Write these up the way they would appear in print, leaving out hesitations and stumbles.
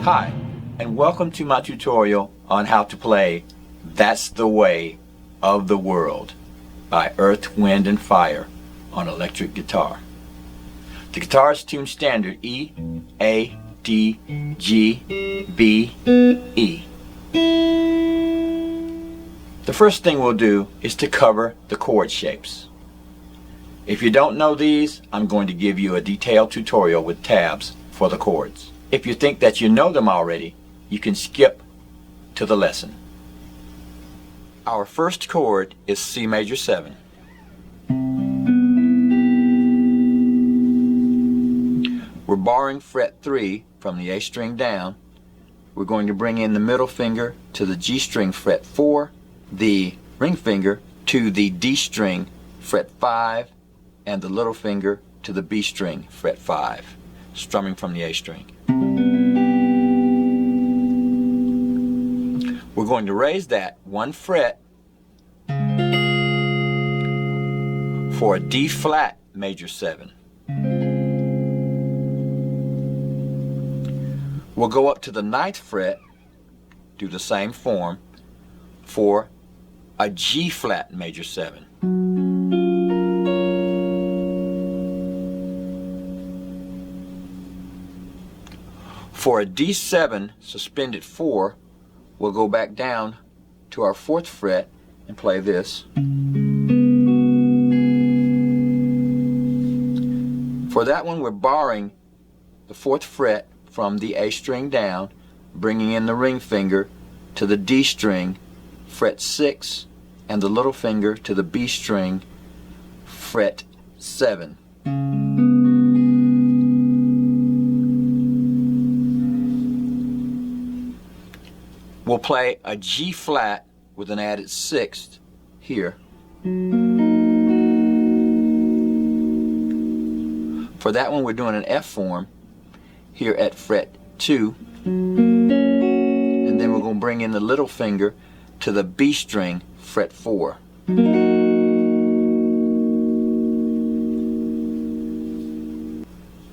Hi, and welcome to my tutorial on how to play That's the Way of the World by Earth, Wind and Fire on electric guitar. The guitar is tuned standard E, A, D, G, B, E. The first thing we'll do is to cover the chord shapes. If you don't know these, I'm going to give you a detailed tutorial with tabs for the chords. If you think that you know them already, you can skip to the lesson. Our first chord is C major 7. We're borrowing fret 3 from the A string down. We're going to bring in the middle finger to the G string fret 4, the ring finger to the D string fret 5, and the little finger to the B string fret 5, strumming from the A string. We're going to raise that one fret for a D flat major 7. We'll go up to the 9th fret, do the same form, for a G flat major 7. For a D7 suspended 4, we'll go back down to our 4th fret and play this. For that one, we're borrowing the 4th fret from the A string down, bringing in the ring finger to the D string fret 6, and the little finger to the B string fret 7. We'll play a G flat with an added 6th here. For that one, we're doing an F form here at fret 2, and then we're going to bring in the little finger to the B string fret 4.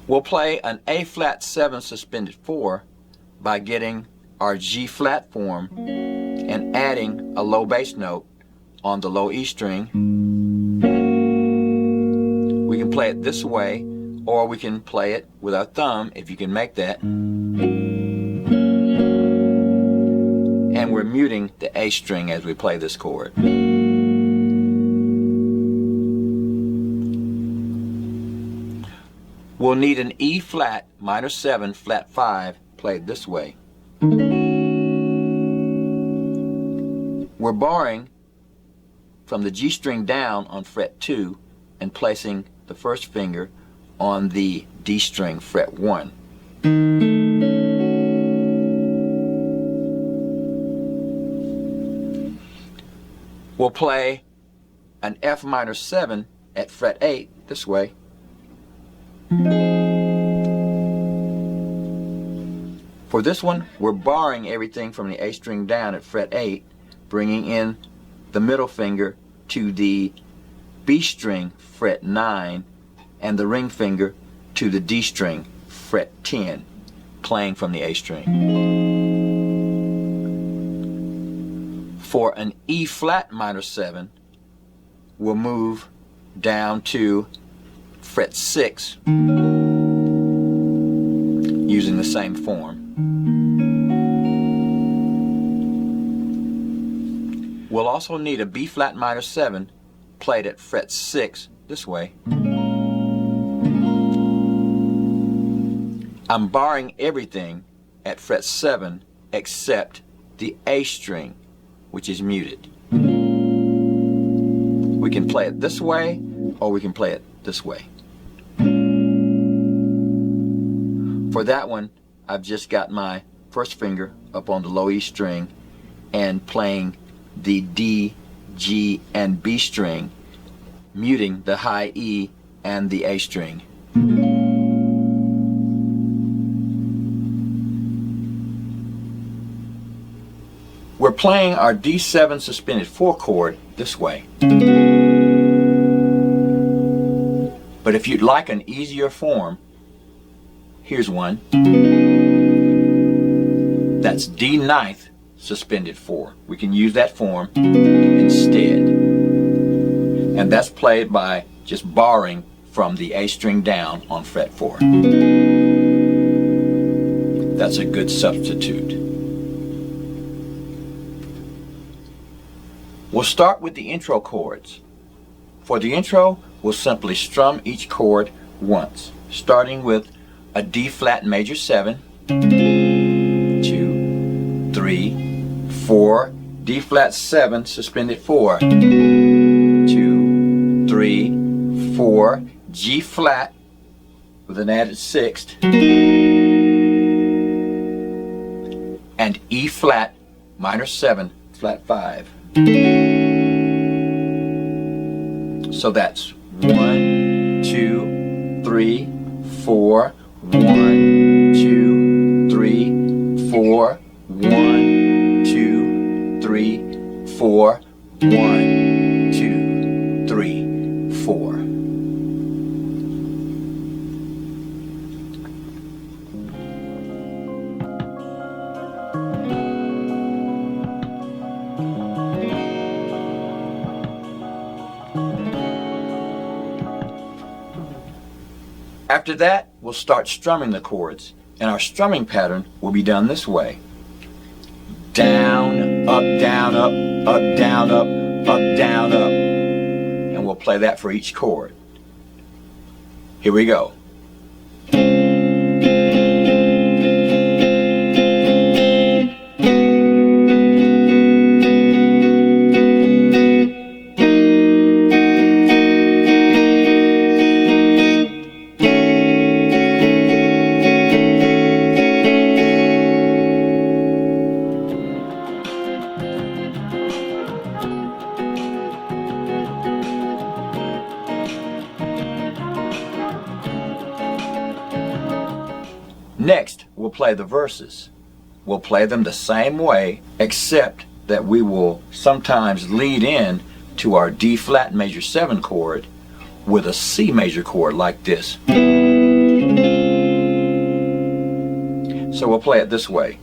We'll play an A flat 7 suspended 4 by getting our G flat form and adding a low bass note on the low E string. We can play it this way, or we can play it with our thumb if you can make that. And we're muting the A string as we play this chord. We'll need an E flat minor 7 flat 5 played this way. We're borrowing from the G string down on fret 2 and placing the first finger on the D string fret 1. We'll play an F minor 7 at fret 8 this way. For this one, we're borrowing everything from the A string down at fret 8, bringing in the middle finger to the B string fret 9 and the ring finger to the D string fret 10, playing from the A string. For an E flat minor 7, we'll move down to fret 6 using the same form. We'll also need a B flat minor 7 played at fret 6 this way. I'm borrowing everything at fret 7 except the A string, which is muted. We can play it this way, or we can play it this way. For that one, I've just got my first finger up on the low E string and playing the D, G, and B string, muting the high E and the A string. We're playing our D7 suspended 4 chord this way. But if you'd like an easier form, here's one. That's D ninth suspended 4. We can use that form instead. And that's played by just borrowing from the A string down on fret 4. That's a good substitute. We'll start with the intro chords. For the intro, we'll simply strum each chord once, starting with a D flat major 7, 2, 3, 4, D flat 7, suspended 4, 2, 3, 4, G flat with an added 6th, and E flat minor 7, flat 5. So that's 1, 2, 3, 4, 1, 2, 3, 4, 1, 2, 3, 4, 1, 2, 3, 4. After that, we'll start strumming the chords, and our strumming pattern will be done this way. Down, up, down, up, up, down, up, up, down, up. And we'll play that for each chord. Here we go. Next, we'll play the verses. We'll play them the same way, except that we will sometimes lead in to our D flat major 7 chord with a C major chord like this. So we'll play it this way.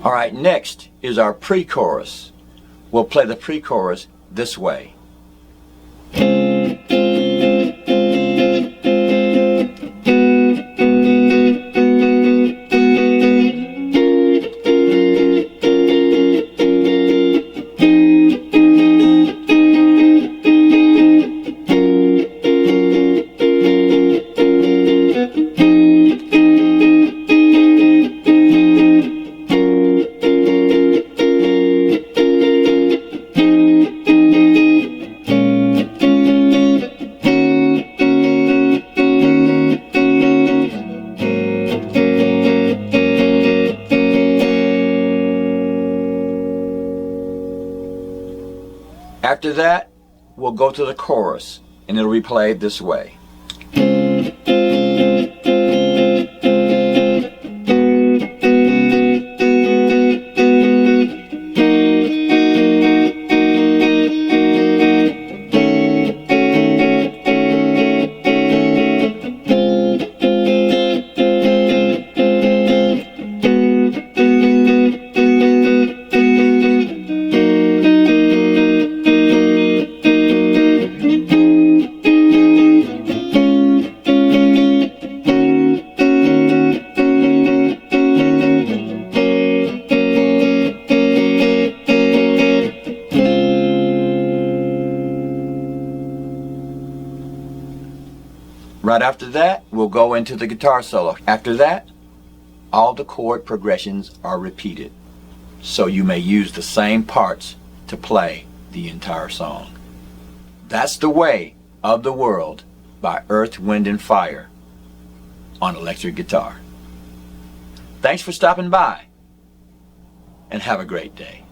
Alright, next is our pre-chorus. We'll play the pre-chorus this way. After that, we'll go to the chorus, and it'll be played this way. Right after that, we'll go into the guitar solo. After that, all the chord progressions are repeated, so you may use the same parts to play the entire song. That's the Way of the World by Earth, Wind and Fire on electric guitar. Thanks for stopping by, and have a great day.